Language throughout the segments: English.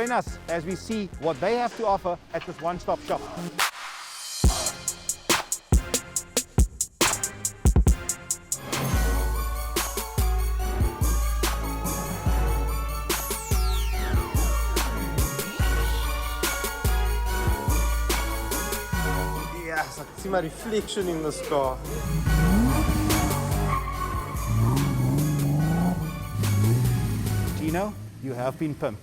Join us as we see what they have to offer at this one-stop shop. Yes, I can see my reflection in this car. Gino, you have been pimped.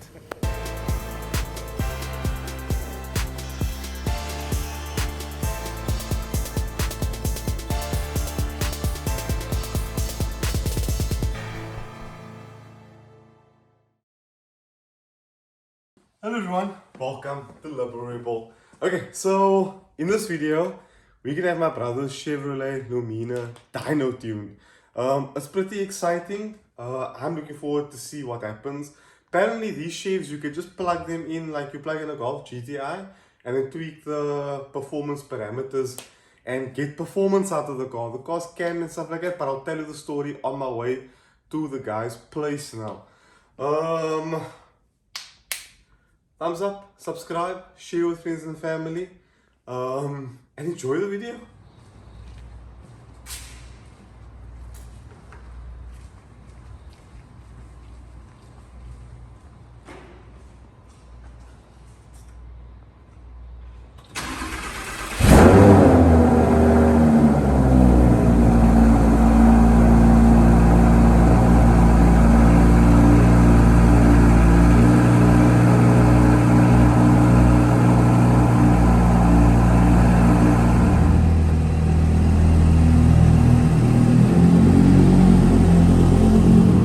Hello everyone, welcome to Liberebil. Okay, so in this video, we're gonna have my brother's Chevrolet Lumina dyno tune. It's pretty exciting. I'm looking forward to see what happens. Apparently these Chevs, you can just plug them in like you plug in a Golf GTI and then tweak the performance parameters and get performance out of the car. The car's can and stuff like that, but I'll tell you the story on my way to the guy's place now. Thumbs up, subscribe, share with friends and family, and enjoy the video.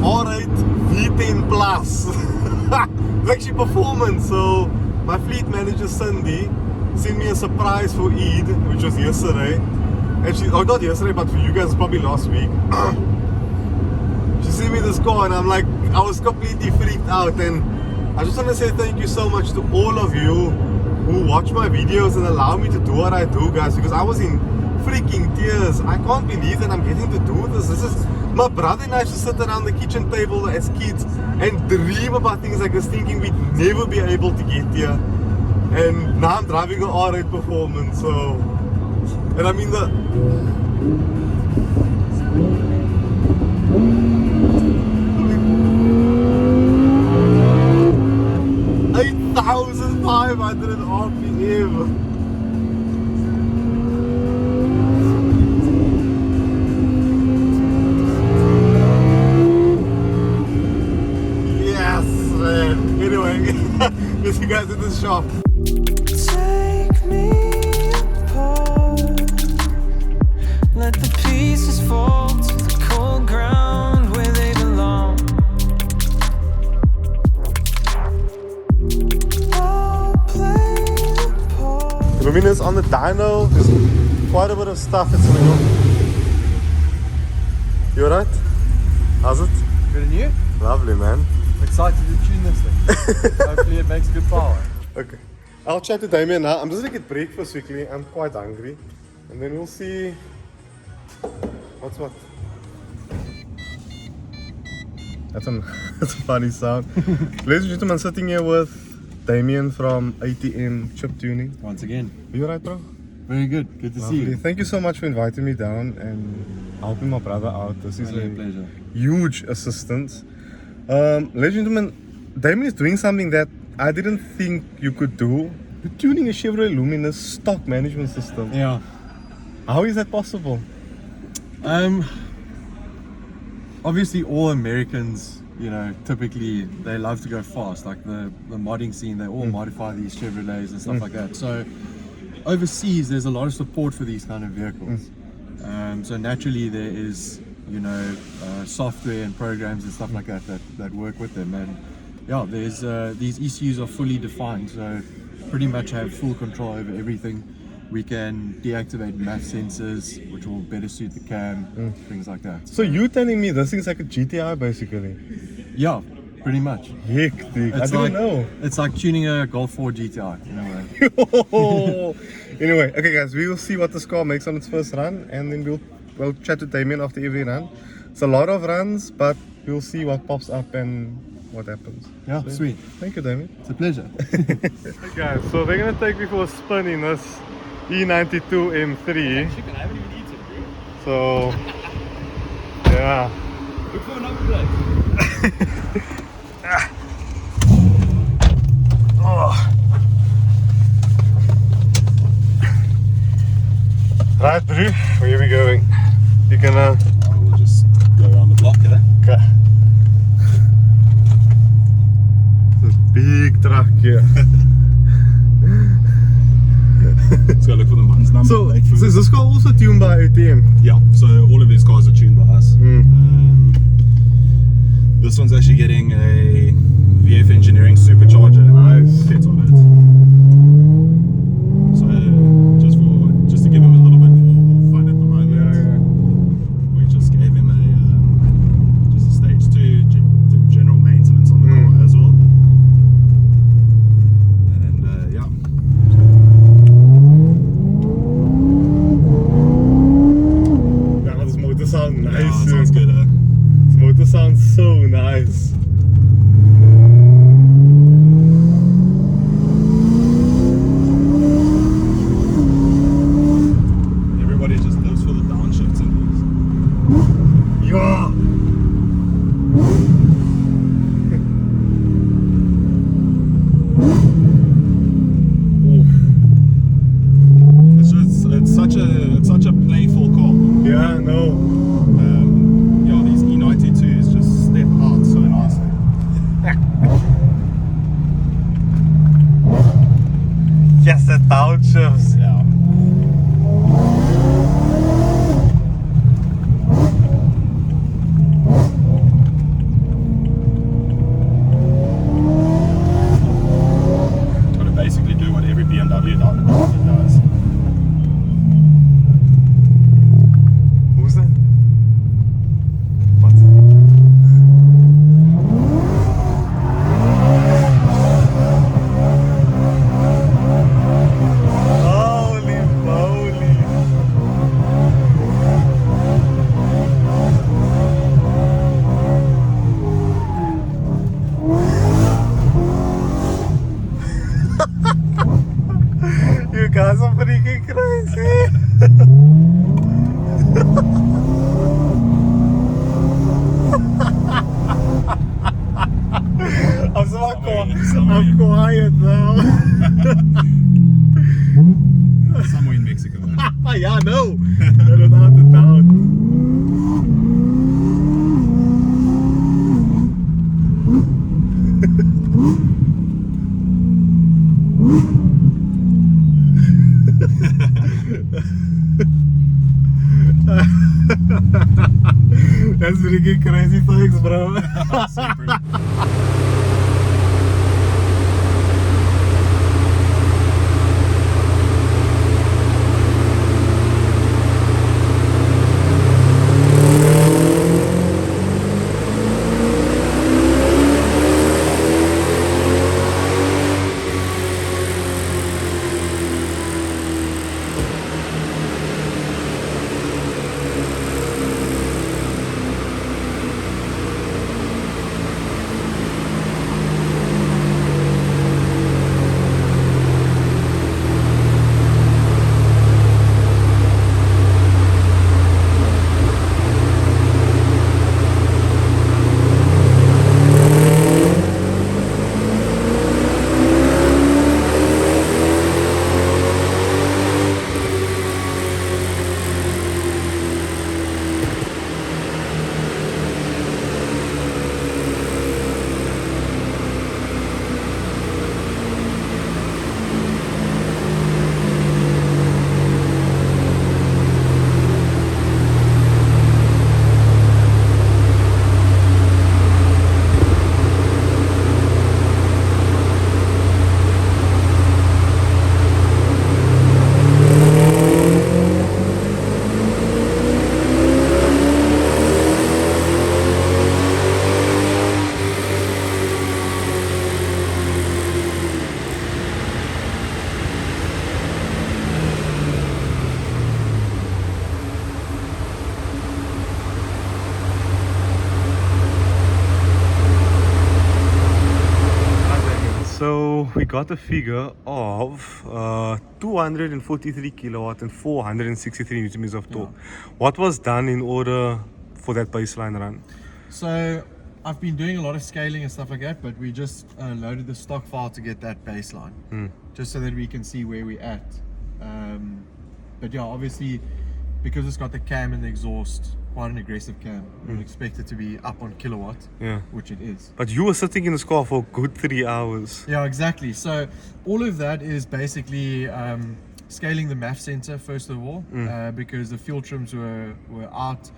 R8 V10 Plus. It's actually performance. So my fleet manager Cindy sent me a surprise for Eid, which was yesterday. And she, oh not yesterday, but for you guys probably last week. She sent me this car and I'm like, I was completely freaked out. And I just want to say thank you so much to all of you who watch my videos and allow me to do what I do, guys, because I was in freaking tears. I can't believe that I'm getting to do this. This is my brother and I used to sit around the kitchen table as kids and dream about things like this, thinking we'd never be able to get here. And now I'm driving an R8 Performance, so, and I mean the 8,500 RPM. Let's you guys in the shop. Take me apart. Let the pieces fall to the cold ground where they belong. I'll play the part. Lumina's on the dyno. There's quite a bit of stuff that's going on. You alright? How's it? Good and you? Lovely, man. Excited to tune this thing. Hopefully it makes good power. Okay. I'll chat to Damien now. I'm just gonna get breakfast quickly. I'm quite hungry. And then we'll see what's what. That's a funny sound. Ladies and gentlemen, sitting here with Damien from ATM Chip Tuning. Once again. You alright, bro? Very good. Good to see Lovely. you. Thank you so much for inviting me down and helping my brother out. This is Really a a pleasure. huge assistance. Ladies and gentlemen, Damien is doing something that I didn't think you could do. You're tuning a Chevrolet Lumina stock management system. Yeah. How is that possible? Obviously all Americans, you know, typically they love to go fast. Like the modding scene, they all modify these Chevrolets and stuff like that. So overseas there's a lot of support for these kind of vehicles. So naturally there is, you know, software and programs and stuff like that that work with them. And yeah, there's these ECUs are fully defined, so pretty much have full control over everything. We can deactivate math sensors, which will better suit the cam, things like that. So you're telling me this thing's like a GTI basically? Yeah, pretty much. Heck, dude. I didn't know. It's like tuning a Golf 4 GTI in a way. Anyway, okay guys, we will see what this car makes on its first run, and then we'll chat to Damien after every run. It's a lot of runs, but we'll see what pops up and what happens. Yeah, sweet. Thank you, Damien. It's a pleasure. Hey guys, so they're gonna take me for a spin in this E92 M3. Chicken, I haven't even eaten, bro. So yeah. Look for another plate. Oh. Right, Drew, where are we going? You gonna We'll just go around the block, eh? okay. It's a big truck here. Let's go look for the man's number. So, plate so first. is this car also tuned by ATM? Yeah, so all of these cars are tuned by us. This one's actually getting a VF Engineering supercharger. Nice. Kit on it. So just to give him a little bit more fun at the moment, we just gave him just a stage 2 general maintenance on the car as well. And yeah. Yeah, this motor sounds nice. Yeah, sounds good. This motor sounds so nice. Everybody just lives for the downshifts in these. Yeah. It's such a playful car. Yeah, no. Yeah, these E92s just step out so nicely. Yes, the downshifts. Yeah. Got to basically do what every BMW does. Who's that? What's Holy moly! You guys are freaking crazy! I'm quiet now. Somewhere in Mexico. Yeah, no. Without a doubt. That's freaking crazy. Thanks, bro. So we got a figure of 243 kilowatt and 463 newton meters of torque. What was done in order for that baseline run? So I've been doing a lot of scaling and stuff like that, but we just loaded the stock file to get that baseline, just so that we can see where we're at. But yeah, obviously, because it's got the cam and the exhaust, quite an aggressive cam, we would expect it to be up on kilowatt, which it is. But you were sitting in this car for a good 3 hours. Yeah, exactly. So all of that is basically scaling the MAF sensor first of all, because the fuel trims were out.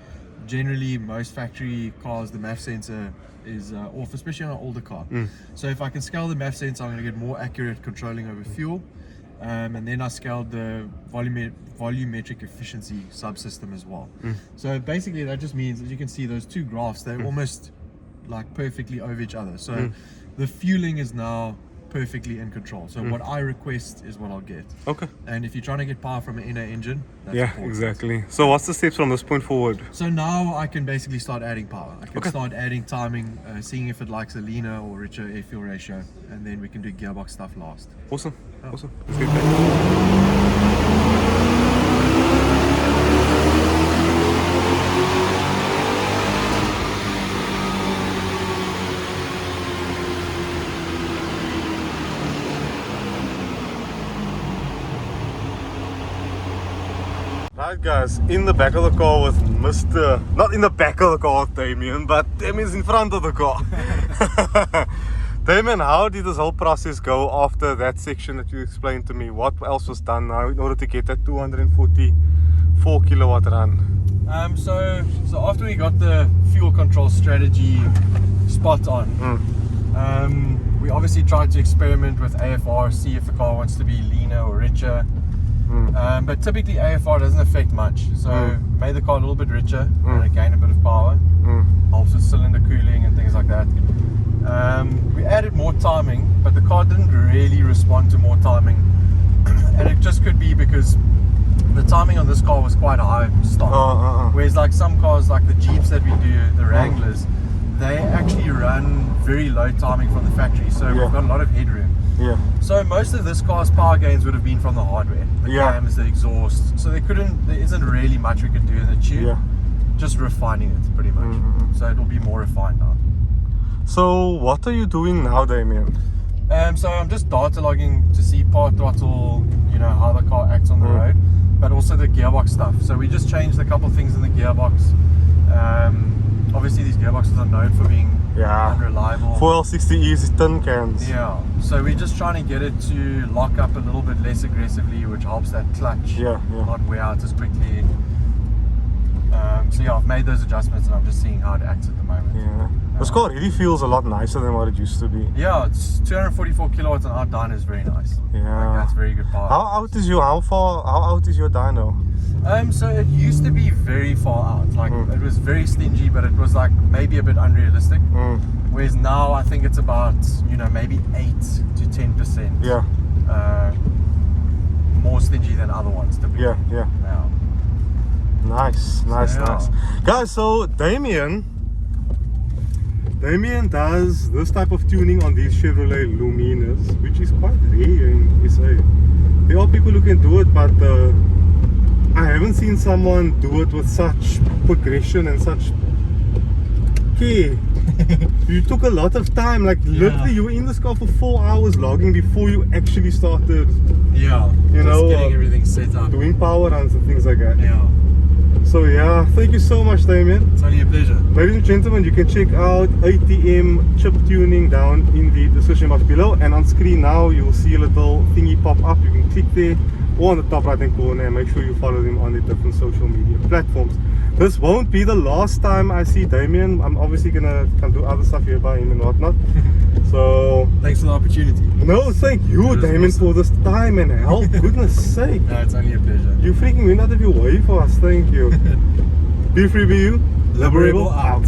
Generally, most factory cars, the MAF sensor is off, especially on an older car. So if I can scale the MAF sensor, I'm going to get more accurate controlling over fuel. And then I scaled the volumetric efficiency subsystem as well. So basically that just means, as you can see, those two graphs, they're almost like perfectly over each other. So the fueling is now perfectly in control. So what I request is what I'll get. Okay. And if you're trying to get power from an inner engine, that's Yeah, important. exactly. So what's the steps from this point forward? So now I can basically start adding power. I can start adding timing, seeing if it likes a leaner or richer air fuel ratio, and then we can do gearbox stuff last. Awesome. Awesome. Let's get that. Right guys, in the back of the car with not in the back of the car with Damien, but Damien's in front of the car. Damien, how did this whole process go after that section that you explained to me? What else was done now in order to get that 244 kilowatt run? So after we got the fuel control strategy spot on, we obviously tried to experiment with AFR, see if the car wants to be leaner or richer. But typically AFR doesn't affect much, so made the car a little bit richer and gain a bit of power, helps with cylinder cooling and things like that. We added more timing, but the car didn't really respond to more timing, and it just could be because the timing on this car was quite high stock, whereas like some cars like the Jeeps that we do, the Wranglers, they actually run very low timing from the factory, so we've got a lot of headroom. So most of this car's power gains would have been from the hardware, the cams, the exhaust. So there isn't really much we could do in the tube. Just refining it pretty much. So it'll be more refined now. So what are you doing now, Damien? So I'm just data logging to see part throttle, you know, how the car acts on the road, but also the gearbox stuff. So we just changed a couple things in the gearbox. Obviously these gearboxes are known for being unreliable. 4L60Es is tin cans. Yeah, so we're just trying to get it to lock up a little bit less aggressively, which helps that clutch not wear out as quickly. So yeah, I've made those adjustments and I'm just seeing how it acts at the moment. This car really feels a lot nicer than what it used to be. Yeah, it's 244 kilowatts and our dyno is very nice. Like, that's very good power. How out is your dyno? So it used to be very far out, like it was very stingy, but it was like maybe a bit unrealistic. Whereas now I think it's about, you know, maybe 8 to 10%. More stingy than other ones typically. Nice. Guys, so Damien does this type of tuning on these Chevrolet Luminas, which is quite rare in SA. There are people who can do it, but I haven't seen someone do it with such progression and such care. You took a lot of time, like literally you were in this car for 4 hours logging before you actually started getting everything set up, doing power runs and things like that. So yeah, thank you so much, Damien. It's only a pleasure. Ladies and gentlemen, you can check out ATM chip tuning down in the description box below, and on screen now you will see a little thingy pop up. You can click there or on the top right hand corner, and make sure you follow them on the different social media platforms. This won't be the last time I see Damien. I'm obviously gonna come do other stuff here by him and whatnot. So thanks for the opportunity. No, thank you, Damien, for this time and help. Goodness sake. No, it's only a pleasure. You freaking went out of your way for us. Thank you. Be free, be you. Liberebil out.